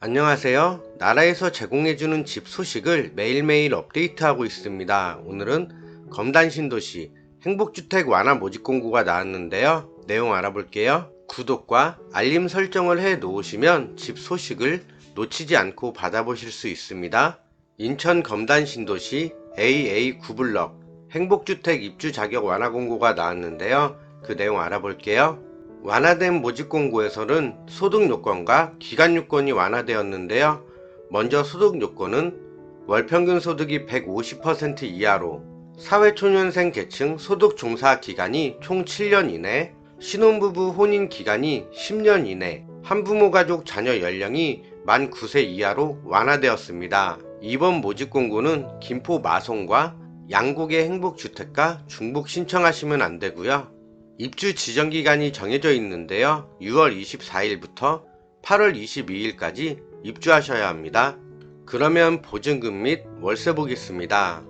안녕하세요. 나라에서 제공해주는 집 소식을 매일매일 업데이트하고 있습니다. 오늘은 검단신도시 행복주택 완화 모집 공고가 나왔는데요. 내용 알아볼게요. 구독과 알림 설정을 해 놓으시면 집 소식을 놓치지 않고 받아보실 수 있습니다. 인천 검단신도시 AA 9블럭 행복주택 입주 자격 완화 공고가 나왔는데요. 그 내용 알아볼게요. 완화된 모집 공고에서는 소득 요건과 기간 요건이 완화되었는데요. 먼저 소득 요건은 월평균 소득이 150% 이하로 사회초년생 계층 소득 종사 기간이 총 7년 이내, 신혼부부 혼인 기간이 10년 이내, 한부모 가족 자녀 연령이 만 9세 이하로 완화되었습니다. 이번 모집 공고는 김포 마송과 양곡의 행복주택가 중복 신청하시면 안되고요. 입주 지정 기간이 정해져 있는데요. 6월 24일부터 8월 22일까지 입주하셔야 합니다. 그러면 보증금 및 월세 보겠습니다.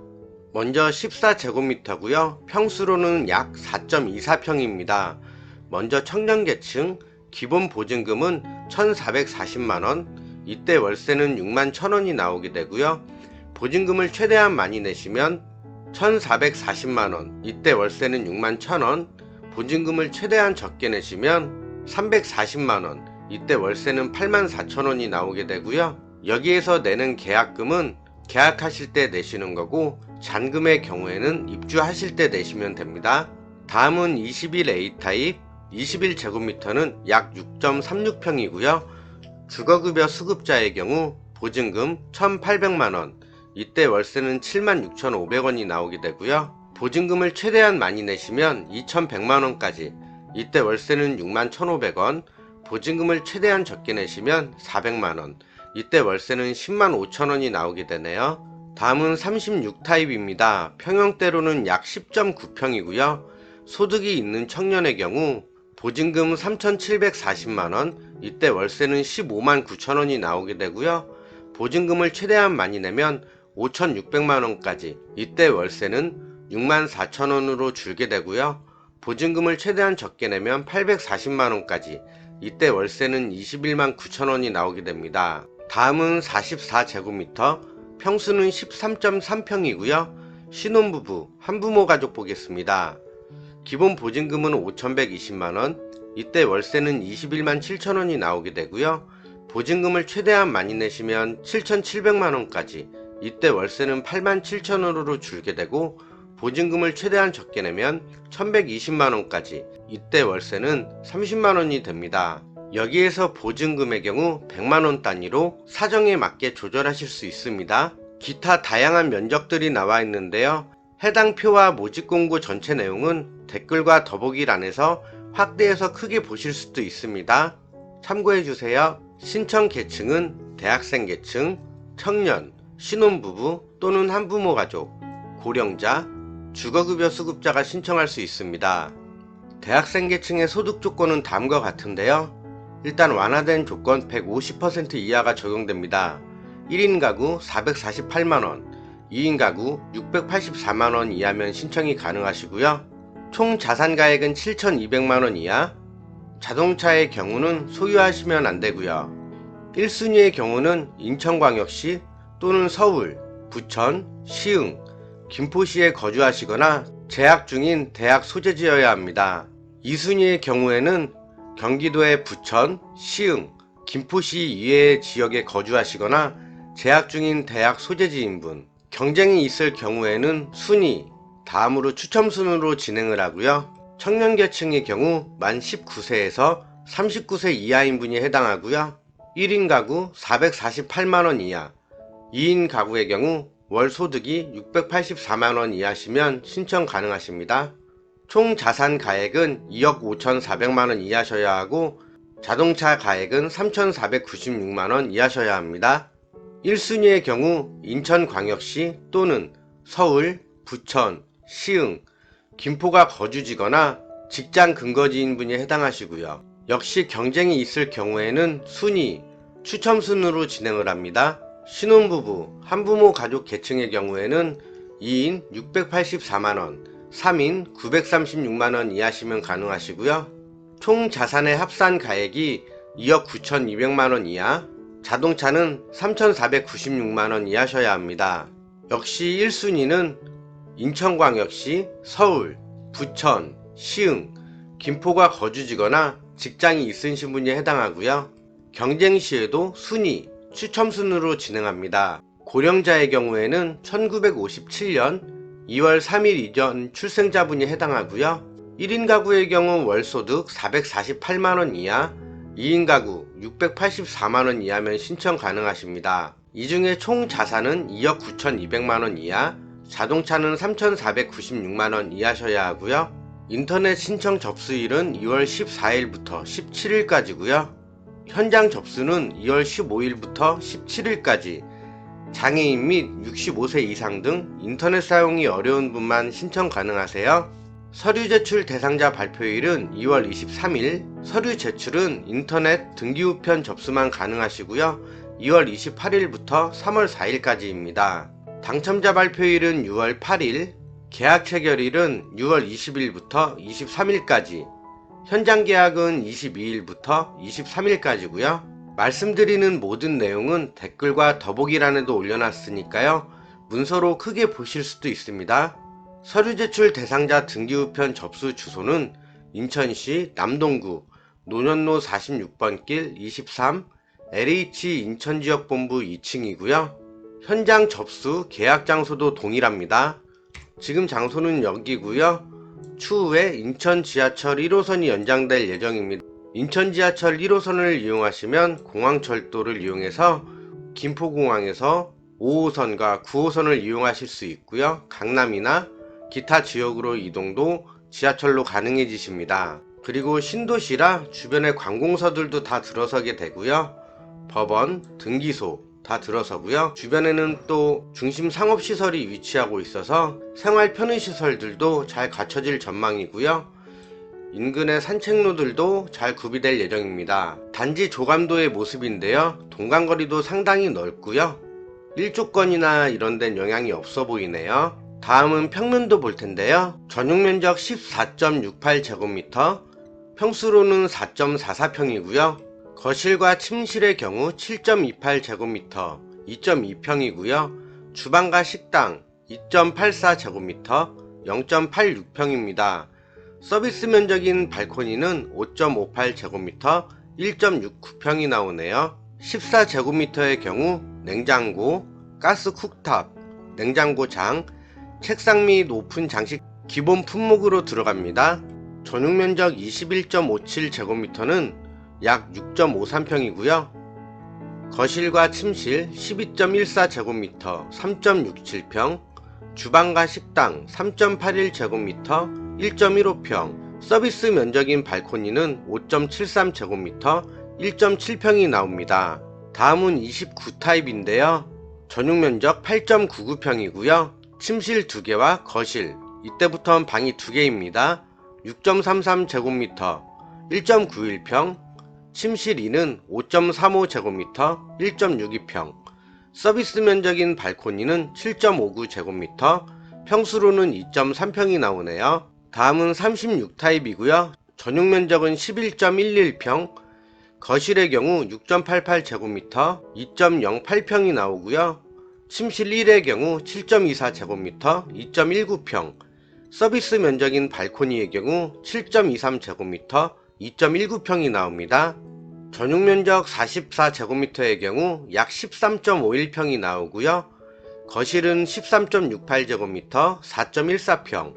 먼저 14제곱미터고요. 평수로는 약 4.24평입니다. 먼저 청년계층 기본 보증금은 1,440만원, 이때 월세는 6만 1,000원이 나오게 되고요. 보증금을 최대한 많이 내시면 1,440만원, 이때 월세는 6만 1,000원, 보증금을 최대한 적게 내시면 340만원, 이때 월세는 84,000원이 나오게 되고요. 여기에서 내는 계약금은 계약하실 때 내시는 거고, 잔금의 경우에는 입주하실 때 내시면 됩니다. 다음은 21A 타입 21제곱미터는 약 6.36평이고요. 주거급여 수급자의 경우 보증금 1,800만원, 이때 월세는 76,500원이 나오게 되고요. 보증금을 최대한 많이 내시면 2,100만원까지, 이때 월세는 61,500원, 보증금을 최대한 적게 내시면 400만원, 이때 월세는 10만 5천원이 나오게 되네요. 다음은 36타입입니다. 평형대로는 약 10.9평이고요. 소득이 있는 청년의 경우 보증금 3,740만원, 이때 월세는 15만 9천원이 나오게 되고요. 보증금을 최대한 많이 내면 5,600만원까지, 이때 월세는 6만 4천원으로 줄게 되고요. 보증금을 최대한 적게 내면 840만원까지, 이때 월세는 21만 9천원이 나오게 됩니다. 다음은 44제곱미터, 평수는 13.3평이고요. 신혼부부, 한부모 가족 보겠습니다. 기본 보증금은 5,120만원, 이때 월세는 21만 7천원이 나오게 되고요. 보증금을 최대한 많이 내시면 7,700만원까지, 이때 월세는 8만 7천원으로 줄게 되고, 보증금을 최대한 적게 내면 1,120만원까지, 이때 월세는 30만원이 됩니다. 여기에서 보증금의 경우 100만원 단위로 사정에 맞게 조절하실 수 있습니다. 기타 다양한 면적들이 나와 있는데요. 해당 표와 모집 공고 전체 내용은 댓글과 더보기란에서 확대해서 크게 보실 수도 있습니다. 참고해주세요. 신청 계층은 대학생 계층, 청년, 신혼부부 또는 한부모 가족, 고령자, 주거급여 수급자가 신청할 수 있습니다. 대학생 계층의 소득 조건은 다음과 같은데요. 일단 완화된 조건 150% 이하가 적용됩니다. 1인 가구 448만원, 2인 가구 684만원 이하면 신청이 가능하시고요. 총 자산가액은 7,200만원 이하, 자동차의 경우는 소유하시면 안되고요. 1순위의 경우는 인천광역시 또는 서울, 부천, 시흥, 김포시에 거주하시거나 재학 중인 대학 소재지여야 합니다. 2순위의 경우에는 경기도의 부천, 시흥, 김포시 이외의 지역에 거주하시거나 재학 중인 대학 소재지인 분, 경쟁이 있을 경우에는 순위, 다음으로 추첨순으로 진행을 하고요. 청년계층의 경우 만 19세에서 39세 이하인 분이 해당하고요. 1인 가구 448만원 이하, 2인 가구의 경우 월 소득이 684만원 이하시면 신청 가능하십니다. 총 자산 가액은 2억 5,400만원 이하셔야 하고, 자동차 가액은 3,496만원 이하셔야 합니다. 1순위의 경우 인천광역시 또는 서울, 부천, 시흥, 김포가 거주지거나 직장 근거지인 분이 해당하시고요. 역시 경쟁이 있을 경우에는 순위, 추첨순으로 진행을 합니다. 신혼부부, 한부모 가족 계층의 경우에는 2인 684만원, 3인 936만원 이하시면 가능하시고요. 총 자산의 합산 가액이 2억 9,200만원 이하, 자동차는 3,496만원 이하셔야 합니다. 역시 1순위는 인천광역시, 서울, 부천, 시흥, 김포가 거주지거나 직장이 있으신 분이 해당하고요. 경쟁시에도 순위, 추첨순으로 진행합니다. 고령자의 경우에는 1957년 2월 3일 이전 출생자분이 해당하고요. 1인 가구의 경우 월소득 448만원 이하, 2인 가구 684만원 이하면 신청 가능하십니다. 이 중에 총 자산은 2억 9,200만원 이하, 자동차는 3,496만원 이하셔야 하고요. 인터넷 신청 접수일은 2월 14일부터 17일까지고요. 현장 접수는 2월 15일부터 17일까지, 장애인 및 65세 이상 등 인터넷 사용이 어려운 분만 신청 가능하세요. 서류 제출 대상자 발표일은 2월 23일, 서류 제출은 인터넷 등기 우편 접수만 가능하시고요. 2월 28일부터 3월 4일까지입니다. 당첨자 발표일은 6월 8일, 계약 체결일은 6월 20일부터 23일까지, 현장 계약은 22일부터 23일까지고요. 말씀드리는 모든 내용은 댓글과 더보기란에도 올려놨으니까요. 문서로 크게 보실 수도 있습니다. 서류 제출 대상자 등기 우편 접수 주소는 인천시 남동구 노년로 46번 길 23 LH 인천지역본부 2층이고요. 현장 접수 계약 장소도 동일합니다. 지금 장소는 여기고요. 추후에 인천 지하철 1호선이 연장될 예정입니다. 인천 지하철 1호선을 이용하시면 공항철도를 이용해서 김포공항에서 5호선과 9호선을 이용하실 수 있고요. 강남이나 기타 지역으로 이동도 지하철로 가능해지십니다. 그리고 신도시라 주변에 관공서들도 다 들어서게 되고요. 법원, 등기소 다 들어서고요. 주변에는 또 중심 상업시설이 위치하고 있어서 생활 편의시설들도 잘 갖춰질 전망이고요. 인근의 산책로들도 잘 구비될 예정입니다. 단지 조감도의 모습인데요. 동간거리도 상당히 넓고요. 일조권이나 이런 데는 영향이 없어 보이네요. 다음은 평면도 볼 텐데요. 전용면적 14.68제곱미터, 평수로는 4.44평이고요. 거실과 침실의 경우 7.28제곱미터, 2.2평이고요. 주방과 식당 2.84제곱미터, 0.86평입니다. 서비스 면적인 발코니는 5.58제곱미터, 1.69평이 나오네요. 14제곱미터의 경우 냉장고, 가스 쿡탑, 냉장고장, 책상 및 오픈 장식 기본 품목으로 들어갑니다. 전용 면적 21.57제곱미터는 약 6.53평이고요. 거실과 침실 12.14제곱미터, 3.67평, 주방과 식당 3.81제곱미터, 1.15평, 서비스 면적인 발코니는 5.73제곱미터, 1.7평이 나옵니다. 다음은 29타입인데요. 전용 면적 8.99평이고요. 침실 2개와 거실, 이때부터는 방이 2개입니다. 6.33제곱미터, 1.91평, 침실 2는 5.35제곱미터, 1.62평, 서비스 면적인 발코니는 7.59제곱미터, 평수로는 2.3평이 나오네요. 다음은 36타입이고요. 전용 면적은 11.11평, 거실의 경우 6.88제곱미터, 2.08평이 나오고요. 침실 1의 경우 7.24제곱미터, 2.19평, 서비스 면적인 발코니의 경우 7.23제곱미터, 2.19평이 나옵니다. 전용 면적 44제곱미터의 경우 약 13.51평이 나오고요. 거실은 13.68제곱미터, 4.14평,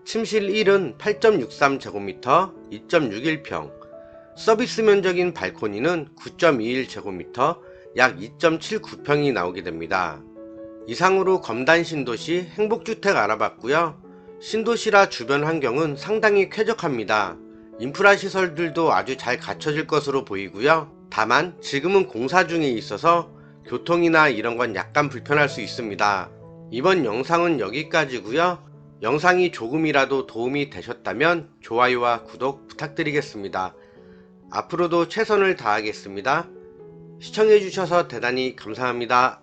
침실 1은 8.63제곱미터, 2.61평, 서비스 면적인 발코니는 9.21제곱미터, 약 2.79평이 나오게 됩니다. 이상으로 검단 신도시 행복주택 알아봤고요. 신도시라 주변 환경은 상당히 쾌적합니다. 인프라 시설들도 아주 잘 갖춰질 것으로 보이고요. 다만 지금은 공사 중에 있어서 교통이나 이런 건 약간 불편할 수 있습니다. 이번 영상은 여기까지고요. 영상이 조금이라도 도움이 되셨다면 좋아요와 구독 부탁드리겠습니다. 앞으로도 최선을 다하겠습니다. 시청해주셔서 대단히 감사합니다.